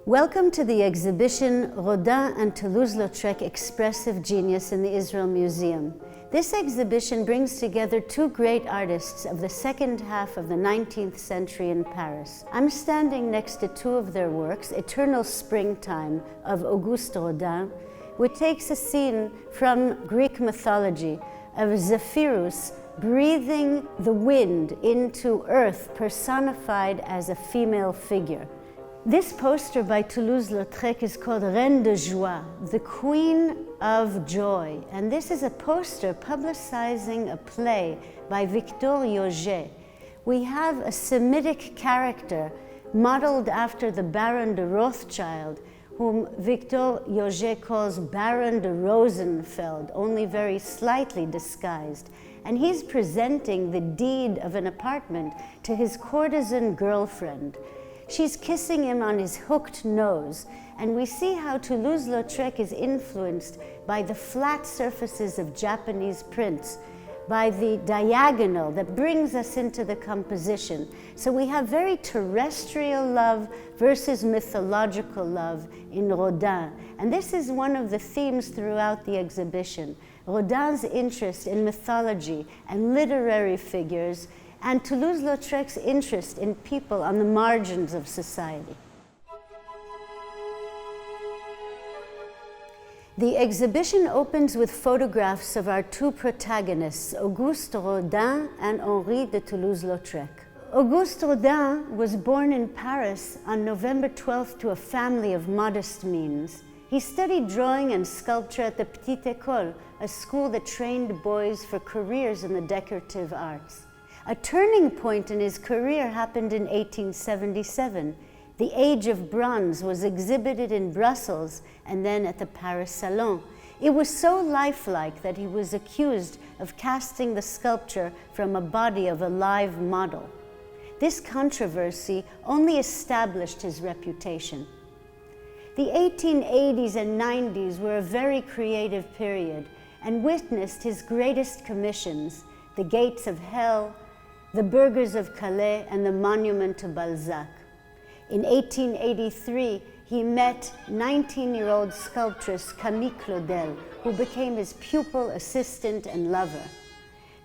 Welcome to the exhibition Rodin and Toulouse-Lautrec Expressive Genius in the Israel Museum. This exhibition brings together two great artists of the second half of the 19th century in Paris. I'm standing next to two of their works, Eternal Springtime of Auguste Rodin, which takes a scene from Greek mythology of Zephyrus breathing the wind into earth personified as a female figure. This poster by Toulouse-Lautrec is called Reine de Joie, the Queen of Joy. And this is a poster publicizing a play by Victor Yoget. We have a Semitic character modeled after the Baron de Rothschild, whom Victor Yoget calls Baron de Rosenfeld, only very slightly disguised. And he's presenting the deed of an apartment to his courtesan girlfriend. She's kissing him on his hooked nose, and we see how Toulouse-Lautrec is influenced by the flat surfaces of Japanese prints, by the diagonal that brings us into the composition. So we have very terrestrial love versus mythological love in Rodin. And this is one of the themes throughout the exhibition. Rodin's interest in mythology and literary figures, and Toulouse-Lautrec's interest in people on the margins of society. The exhibition opens with photographs of our two protagonists, Auguste Rodin and Henri de Toulouse-Lautrec. Auguste Rodin was born in Paris on November 12th to a family of modest means. He studied drawing and sculpture at the Petite École, a school that trained boys for careers in the decorative arts. A turning point in his career happened in 1877. The Age of Bronze was exhibited in Brussels and then at the Paris Salon. It was so lifelike that he was accused of casting the sculpture from a body of a live model. This controversy only established his reputation. The 1880s and 90s were a very creative period and witnessed his greatest commissions, The Gates of Hell, The Burghers of Calais, and the Monument to Balzac. In 1883, he met 19-year-old sculptress Camille Claudel, who became his pupil, assistant, and lover.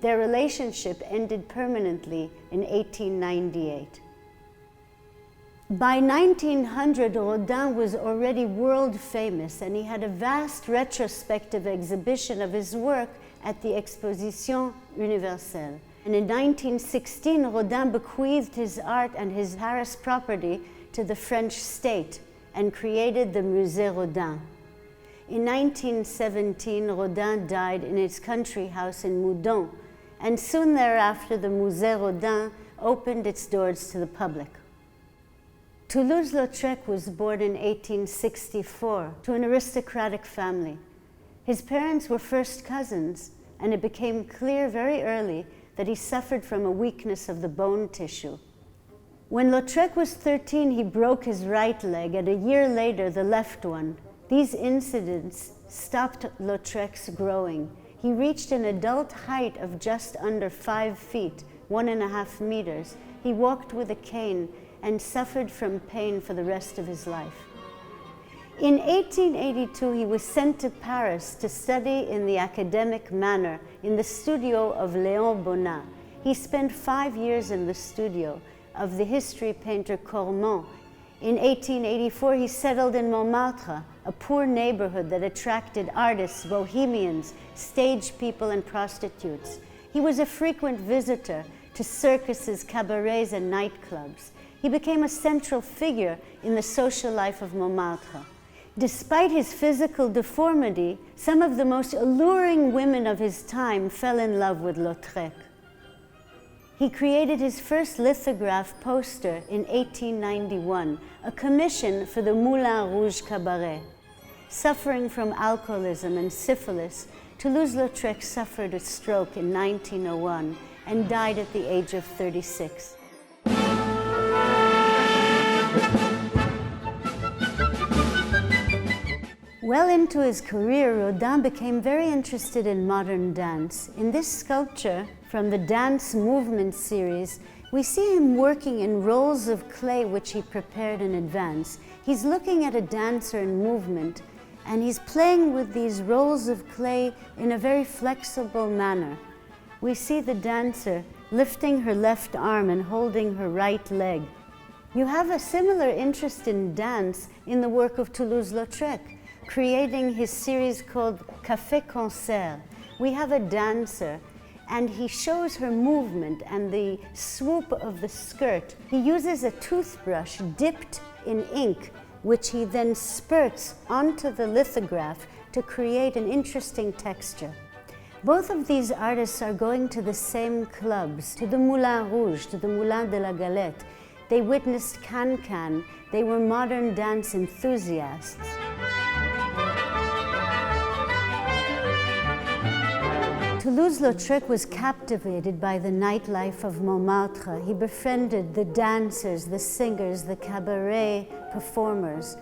Their relationship ended permanently in 1898. By 1900, Rodin was already world famous, and he had a vast retrospective exhibition of his work at the Exposition Universelle. And in 1916, Rodin bequeathed his art and his Paris property to the French state and created the Musée Rodin. In 1917, Rodin died in his country house in Moudon, and soon thereafter the Musée Rodin opened its doors to the public. Toulouse-Lautrec was born in 1864 to an aristocratic family. His parents were first cousins, and it became clear very early that he suffered from a weakness of the bone tissue. When Lautrec was 13, he broke his right leg, and a year later, the left one. These incidents stopped Lautrec's growing. He reached an adult height of just under 5 feet, 1.5 meters. He walked with a cane and suffered from pain for the rest of his life. In 1882, he was sent to Paris to study in the academic manner in the studio of Léon Bonnat. He spent 5 years in the studio of the history painter Cormon. In 1884, he settled in Montmartre, a poor neighborhood that attracted artists, bohemians, stage people, and prostitutes. He was a frequent visitor to circuses, cabarets, and nightclubs. He became a central figure in the social life of Montmartre. Despite his physical deformity, some of the most alluring women of his time fell in love with Lautrec. He created his first lithograph poster in 1891, a commission for the Moulin Rouge Cabaret. Suffering from alcoholism and syphilis, Toulouse-Lautrec suffered a stroke in 1901 and died at the age of 36. Well into his career, Rodin became very interested in modern dance. In this sculpture from the Dance Movement series, we see him working in rolls of clay which he prepared in advance. He's looking at a dancer in movement, and he's playing with these rolls of clay in a very flexible manner. We see the dancer lifting her left arm and holding her right leg. You have a similar interest in dance in the work of Toulouse-Lautrec, creating his series called Café Concert. We have a dancer, and he shows her movement and the swoop of the skirt. He uses a toothbrush dipped in ink, which he then spurts onto the lithograph to create an interesting texture. Both of these artists are going to the same clubs, to the Moulin Rouge, to the Moulin de la Galette. They witnessed Can-Can. They were modern dance enthusiasts. Toulouse-Lautrec was captivated by the nightlife of Montmartre. He befriended the dancers, the singers, the cabaret performers,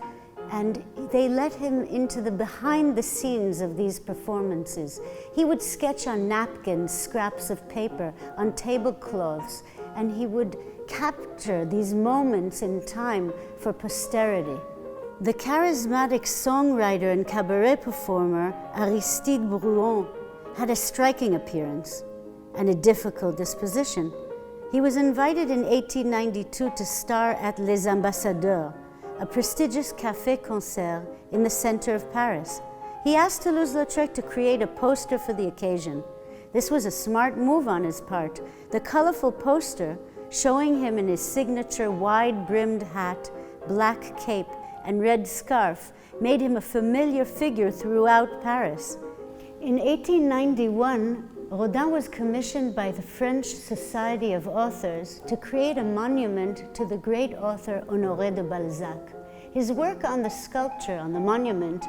and they let him into the behind the scenes of these performances. He would sketch on napkins, scraps of paper, on tablecloths, and he would capture these moments in time for posterity. The charismatic songwriter and cabaret performer Aristide Bruant had a striking appearance and a difficult disposition. He was invited in 1892 to star at Les Ambassadeurs, a prestigious café-concert in the center of Paris. He asked Toulouse-Lautrec to create a poster for the occasion. This was a smart move on his part. The colorful poster, showing him in his signature wide-brimmed hat, black cape, and red scarf, made him a familiar figure throughout Paris. In 1891, Rodin was commissioned by the French Society of Authors to create a monument to the great author Honoré de Balzac. His work on the sculpture, on the monument,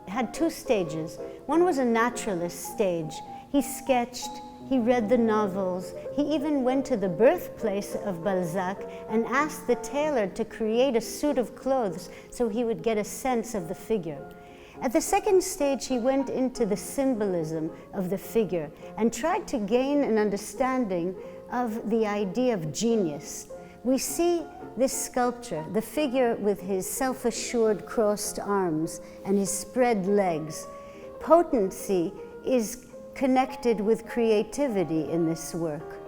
had two stages. One was a naturalist stage. He sketched, he read the novels, he even went to the birthplace of Balzac and asked the tailor to create a suit of clothes so he would get a sense of the figure. At the second stage, he went into the symbolism of the figure and tried to gain an understanding of the idea of genius. We see this sculpture, the figure with his self-assured crossed arms and his spread legs. Potency is connected with creativity in this work.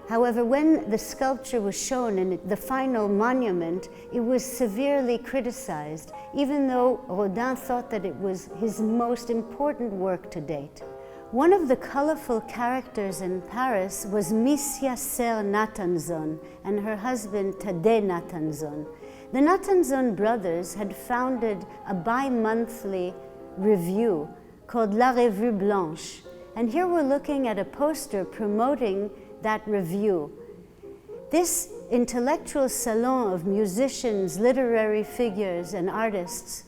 However, when the sculpture was shown in the final monument, it was severely criticized, even though Rodin thought that it was his most important work to date. One of the colorful characters in Paris was Missia Ser Natanzon and her husband Tadej Natanzon. The Natanzon brothers had founded a bi-monthly review called La Revue Blanche, and here we're looking at a poster promoting that review. This intellectual salon of musicians, literary figures, and artists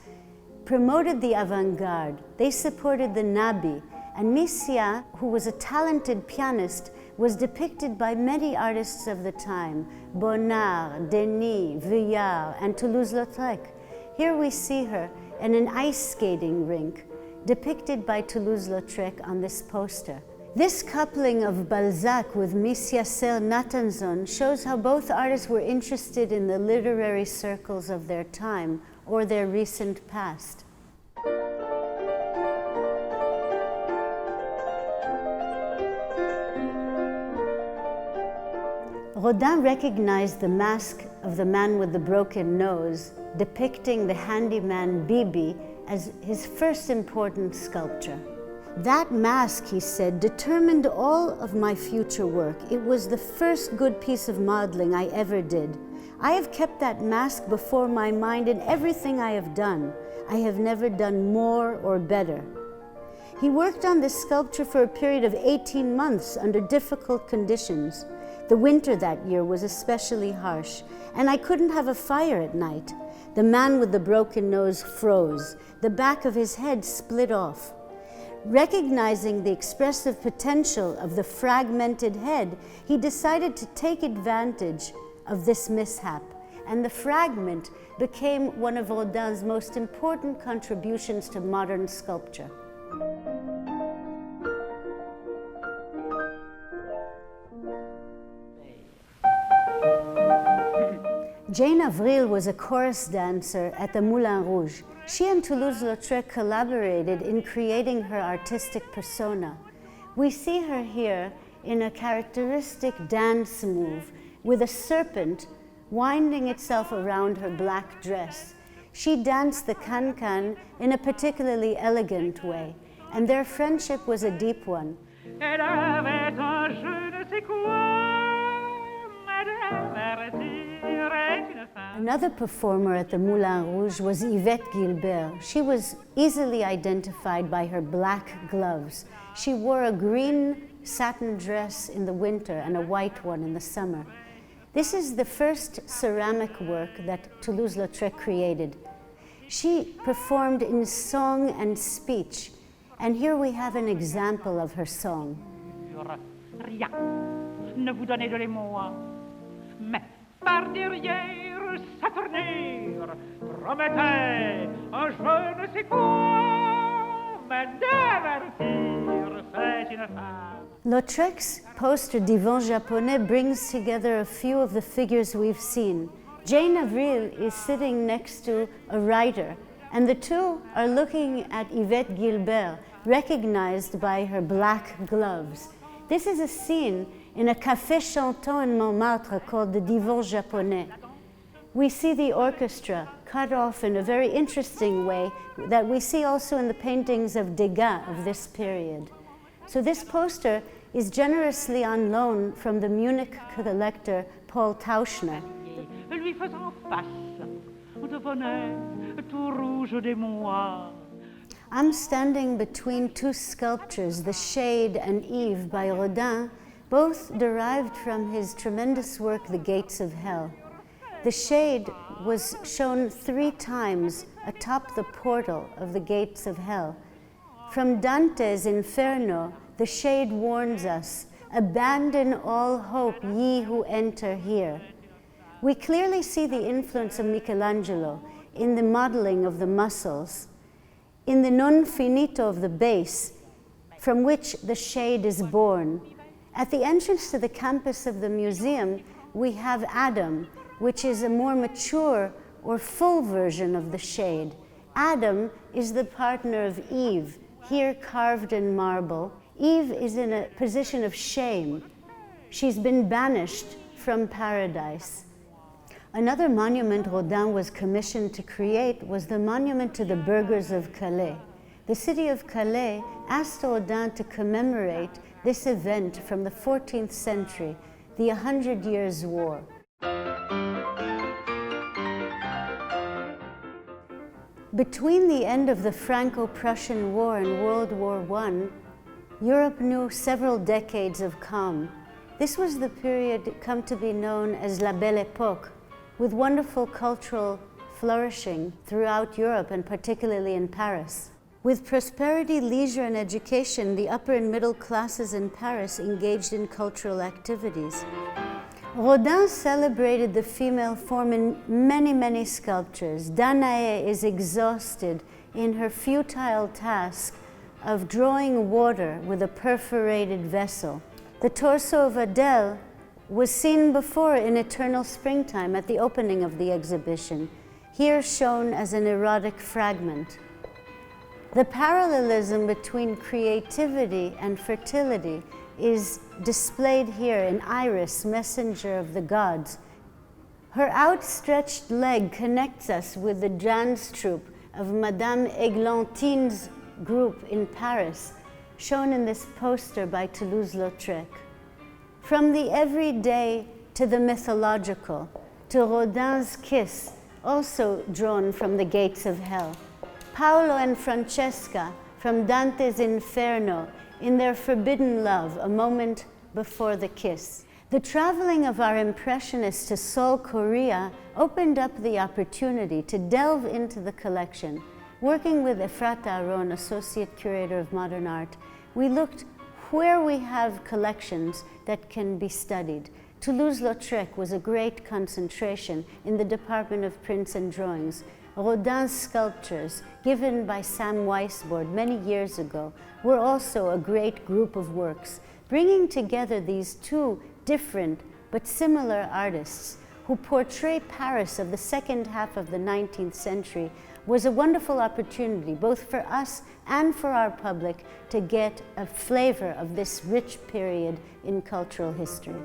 promoted the avant-garde. They supported the Nabi, and Missia, who was a talented pianist, was depicted by many artists of the time, Bonnard, Denis, Vuillard, and Toulouse-Lautrec. Here we see her in an ice skating rink, depicted by Toulouse-Lautrec on this poster. This coupling of Balzac with Missia Ser Natanzon shows how both artists were interested in the literary circles of their time or their recent past. Rodin recognized the mask of the man with the broken nose, depicting the handyman Bibi, as his first important sculpture. That mask, he said, determined all of my future work. It was the first good piece of modeling I ever did. I have kept that mask before my mind in everything I have done. I have never done more or better. He worked on this sculpture for a period of 18 months under difficult conditions. The winter that year was especially harsh, and I couldn't have a fire at night. The man with the broken nose froze. The back of his head split off. Recognizing the expressive potential of the fragmented head, he decided to take advantage of this mishap and the fragment became one of Rodin's most important contributions to modern sculpture. Jane Avril was a chorus dancer at the Moulin Rouge. She and Toulouse-Lautrec collaborated in creating her artistic persona. We see her here in a characteristic dance move with a serpent winding itself around her black dress. She danced the can-can in a particularly elegant way, and their friendship was a deep one. Another performer at the Moulin Rouge was Yvette Guilbert. She was easily identified by her black gloves. She wore a green satin dress in the winter and a white one in the summer. This is the first ceramic work that Toulouse-Lautrec created. She performed in song and speech, and here we have an example of her song. Ne vous donnez de l'émoi, mais par derrière sa tournure promettait un je ne sais quoi, mais d'avertir, c'est une femme. Lautrec's poster Divan Japonais brings together a few of the figures we've seen. Jane Avril is sitting next to a writer, and the two are looking at Yvette Guilbert, recognized by her black gloves. This is a scene in a café chantant in Montmartre called the Divan Japonais. We see the orchestra cut off in a very interesting way that we see also in the paintings of Degas of this period. So this poster is generously on loan from the Munich collector Paul Tauschner. Lui faisant face, devenait tout rouge d'émoi. I'm standing between two sculptures, The Shade and Eve by Rodin, both derived from his tremendous work, The Gates of Hell. The Shade was shown 3 times atop the portal of the Gates of Hell. From Dante's Inferno, the Shade warns us, "Abandon all hope, ye who enter here." We clearly see the influence of Michelangelo in the modeling of the muscles, in the non finito of the base, from which the Shade is born. At the entrance to the campus of the museum, we have Adam, which is a more mature or full version of the Shade. Adam is the partner of Eve, here carved in marble. Eve is in a position of shame. She's been banished from paradise. Another monument Rodin was commissioned to create was the monument to the burghers of Calais. The city of Calais asked Rodin to commemorate this event from the 14th century, the 100 Years' War. Between the end of the Franco-Prussian War and World War I, Europe knew several decades of calm. This was the period come to be known as La Belle Époque, with wonderful cultural flourishing throughout Europe and particularly in Paris. With prosperity, leisure, and education, the upper and middle classes in Paris engaged in cultural activities. Rodin celebrated the female form in many, many sculptures. Danae is exhausted in her futile task of drawing water with a perforated vessel. The torso of Adele was seen before in Eternal Springtime at the opening of the exhibition, here shown as an erotic fragment. The parallelism between creativity and fertility is displayed here in Iris, messenger of the gods. Her outstretched leg connects us with the dance troupe of Madame Eglantine's group in Paris, shown in this poster by Toulouse-Lautrec. From the everyday to the mythological, to Rodin's kiss, also drawn from the Gates of Hell. Paolo and Francesca from Dante's Inferno in their forbidden love, a moment before the kiss. The traveling of our impressionists to Seoul, Korea opened up the opportunity to delve into the collection. Working with Efrat Aharon, Associate Curator of Modern Art, we looked where we have collections that can be studied. Toulouse-Lautrec was a great concentration in the department of prints and drawings. Rodin's sculptures, given by Sam Weisbord many years ago, were also a great group of works, bringing together these two different but similar artists who portray Paris of the second half of the 19th century was a wonderful opportunity, both for us and for our public, to get a flavor of this rich period in cultural history.